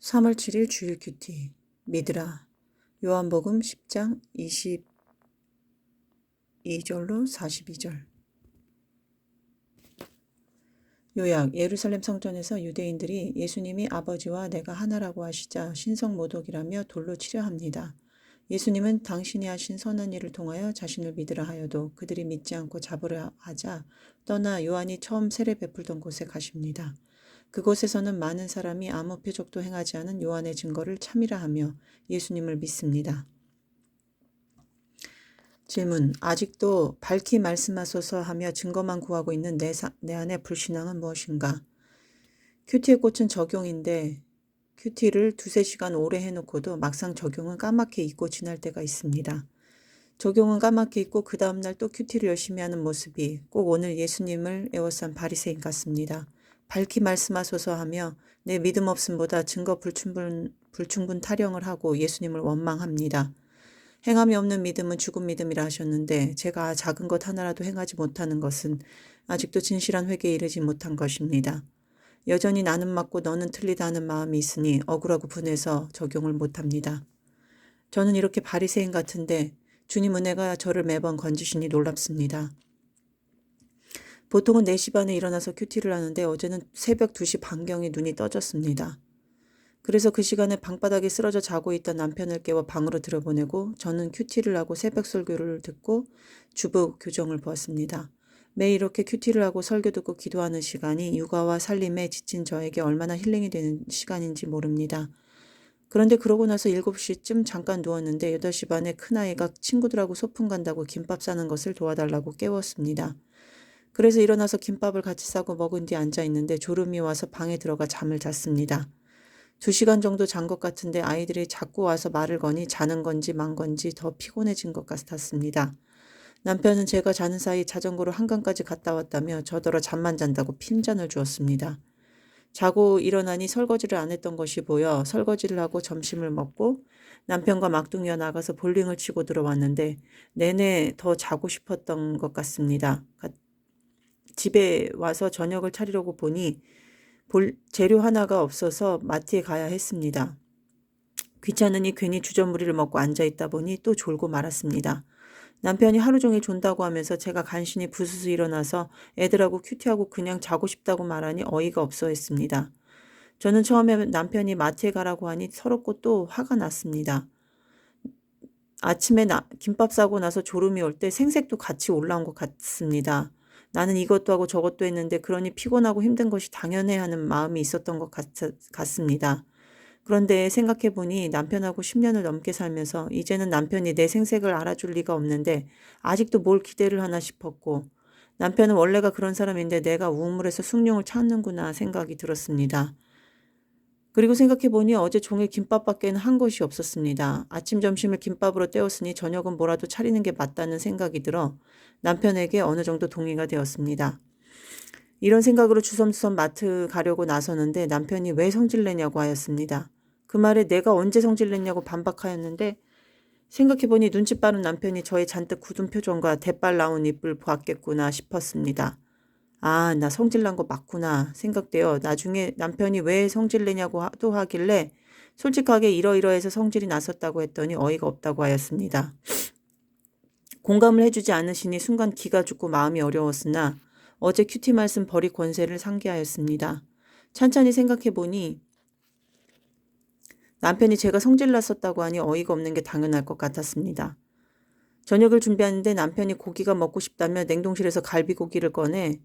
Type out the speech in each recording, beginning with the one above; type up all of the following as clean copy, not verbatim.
3월 7일 주일 큐티. 믿으라. 요한복음 10장 22절로 42절. 요약. 예루살렘 성전에서 유대인들이 예수님이 아버지와 내가 하나라고 하시자 신성모독이라며 돌로 치려 합니다. 예수님은 당신이 하신 선한 일을 통하여 자신을 믿으라 하여도 그들이 믿지 않고 잡으려 하자 떠나 요한이 처음 세례 베풀던 곳에 가십니다. 그곳에서는 많은 사람이 아무 표적도 행하지 않은 요한의 증거를 참이라 하며 예수님을 믿습니다. 질문. 아직도 밝히 말씀하소서 하며 증거만 구하고 있는 내 안의 불신앙은 무엇인가? 큐티의 꽃은 적용인데 큐티를 2-3시간 오래 해놓고도 막상 적용은 까맣게 잊고 지날 때가 있습니다. 적용은 까맣게 잊고 그 다음날 또 큐티를 열심히 하는 모습이 꼭 오늘 예수님을 에워싼 바리새인 같습니다. 밝히 말씀하소서 하며 내 믿음 없음보다 증거 불충분 타령을 하고 예수님을 원망합니다. 행함이 없는 믿음은 죽은 믿음이라 하셨는데 제가 작은 것 하나라도 행하지 못하는 것은 아직도 진실한 회개에 이르지 못한 것입니다. 여전히 나는 맞고 너는 틀리다 하는 마음이 있으니 억울하고 분해서 적용을 못합니다. 저는 이렇게 바리새인 같은데 주님 은혜가 저를 매번 건지시니 놀랍습니다. 보통은 4시 반에 일어나서 큐티를 하는데 어제는 새벽 2시 반경에 눈이 떠졌습니다. 그래서 그 시간에 방바닥에 쓰러져 자고 있던 남편을 깨워 방으로 들여보내고 저는 큐티를 하고 새벽 설교를 듣고 주부 교정을 보았습니다. 매일 이렇게 큐티를 하고 설교 듣고 기도하는 시간이 육아와 살림에 지친 저에게 얼마나 힐링이 되는 시간인지 모릅니다. 그런데 그러고 나서 7시쯤 잠깐 누웠는데 8시 반에 큰아이가 친구들하고 소풍 간다고 김밥 싸는 것을 도와달라고 깨웠습니다. 그래서 일어나서 김밥을 같이 싸고 먹은 뒤 앉아있는데 졸음이 와서 방에 들어가 잠을 잤습니다. 2시간 정도 잔 것 같은데 아이들이 자꾸 와서 말을 거니 자는 건지 만 건지 더 피곤해진 것 같았습니다. 남편은 제가 자는 사이 자전거로 한강까지 갔다 왔다며 저더러 잠만 잔다고 핀잔을 주었습니다. 자고 일어나니 설거지를 안 했던 것이 보여 설거지를 하고 점심을 먹고 남편과 막둥이와 나가서 볼링을 치고 들어왔는데 내내 더 자고 싶었던 것 같습니다. 집에 와서 저녁을 차리려고 보니 재료 하나가 없어서 마트에 가야 했습니다. 귀찮으니 괜히 주전부리를 먹고 앉아있다 보니 또 졸고 말았습니다. 남편이 하루 종일 존다고 하면서 제가 간신히 부스스 일어나서 애들하고 큐티하고 그냥 자고 싶다고 말하니 어이가 없어 했습니다. 저는 처음에 남편이 마트에 가라고 하니 서럽고 또 화가 났습니다. 아침에 김밥 싸고 나서 졸음이 올 때 생색도 같이 올라온 것 같습니다. 나는 이것도 하고 저것도 했는데 그러니 피곤하고 힘든 것이 당연해 하는 마음이 있었던 것 같습니다. 그런데 생각해보니 남편하고 10년을 넘게 살면서 이제는 남편이 내 생색을 알아줄 리가 없는데 아직도 뭘 기대를 하나 싶었고 남편은 원래가 그런 사람인데 내가 우물에서 숭늉을 찾는구나 생각이 들었습니다. 그리고 생각해보니 어제 종일 김밥밖에는 한 것이 없었습니다. 아침 점심을 김밥으로 때웠으니 저녁은 뭐라도 차리는 게 맞다는 생각이 들어 남편에게 어느 정도 동의가 되었습니다. 이런 생각으로 주섬주섬 마트 가려고 나서는데 남편이 왜 성질내냐고 하였습니다. 그 말에 내가 언제 성질냈냐고 반박하였는데 생각해보니 눈치 빠른 남편이 저의 잔뜩 굳은 표정과 대빨 나온 입을 보았겠구나 싶었습니다. 아, 나 성질난 거 맞구나 생각되어 나중에 남편이 왜 성질내냐고 또 하길래 솔직하게 이러이러해서 성질이 났었다고 했더니 어이가 없다고 하였습니다. 공감을 해주지 않으시니 순간 기가 죽고 마음이 어려웠으나 어제 큐티 말씀 버리 권세를 상기하였습니다. 찬찬히 생각해보니 남편이 제가 성질났었다고 하니 어이가 없는 게 당연할 것 같았습니다. 저녁을 준비하는데 남편이 고기가 먹고 싶다며 냉동실에서 갈비고기를 꺼내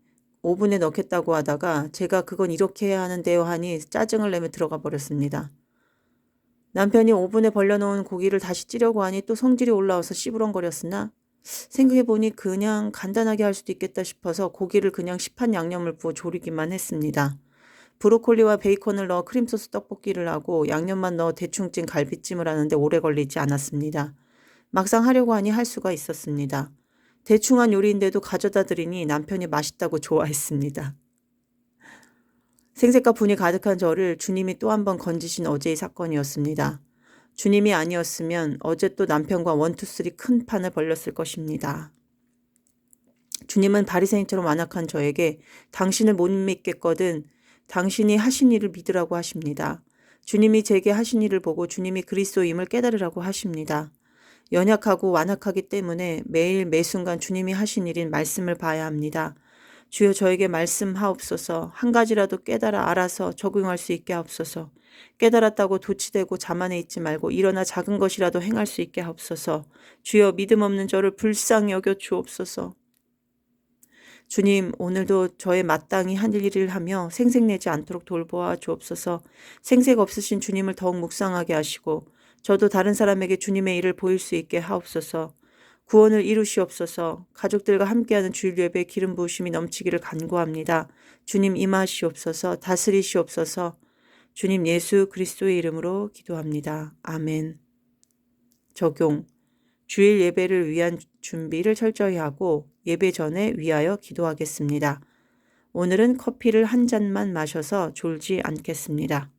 오븐에 넣겠다고 하다가 제가 그건 이렇게 해야 하는데요 하니 짜증을 내며 들어가 버렸습니다. 남편이 오븐에 벌려놓은 고기를 다시 찌려고 하니 또 성질이 올라와서 씨부렁거렸으나 생각해보니 그냥 간단하게 할 수도 있겠다 싶어서 고기를 그냥 시판 양념을 부어 조리기만 했습니다. 브로콜리와 베이컨을 넣어 크림소스 떡볶이를 하고 양념만 넣어 대충 찐 갈비찜을 하는데 오래 걸리지 않았습니다. 막상 하려고 하니 할 수가 있었습니다. 대충한 요리인데도 가져다 드리니 남편이 맛있다고 좋아했습니다. 생색과 분이 가득한 저를 주님이 또 한 번 건지신 어제의 사건이었습니다. 주님이 아니었으면 어제 또 남편과 1, 2, 3 큰 판을 벌렸을 것입니다. 주님은 바리새인처럼 완악한 저에게 당신을 못 믿겠거든 당신이 하신 일을 믿으라고 하십니다. 주님이 제게 하신 일을 보고 주님이 그리스도임을 깨달으라고 하십니다. 연약하고 완악하기 때문에 매일 매순간 주님이 하신 일인 말씀을 봐야 합니다. 주여 저에게 말씀하옵소서. 한 가지라도 깨달아 알아서 적용할 수 있게 하옵소서. 깨달았다고 도취되고 자만해 있지 말고 일어나 작은 것이라도 행할 수 있게 하옵소서. 주여 믿음 없는 저를 불쌍히 여겨 주옵소서. 주님, 오늘도 저의 마땅히 한 일을 하며 생색내지 않도록 돌보아 주옵소서. 생색 없으신 주님을 더욱 묵상하게 하시고 저도 다른 사람에게 주님의 일을 보일 수 있게 하옵소서. 구원을 이루시옵소서. 가족들과 함께하는 주일 예배에 기름 부으심이 넘치기를 간구합니다. 주님 임하시옵소서. 다스리시옵소서. 주님 예수 그리스도의 이름으로 기도합니다. 아멘. 적용. 주일 예배를 위한 준비를 철저히 하고 예배 전에 위하여 기도하겠습니다. 오늘은 커피를 한 잔만 마셔서 졸지 않겠습니다.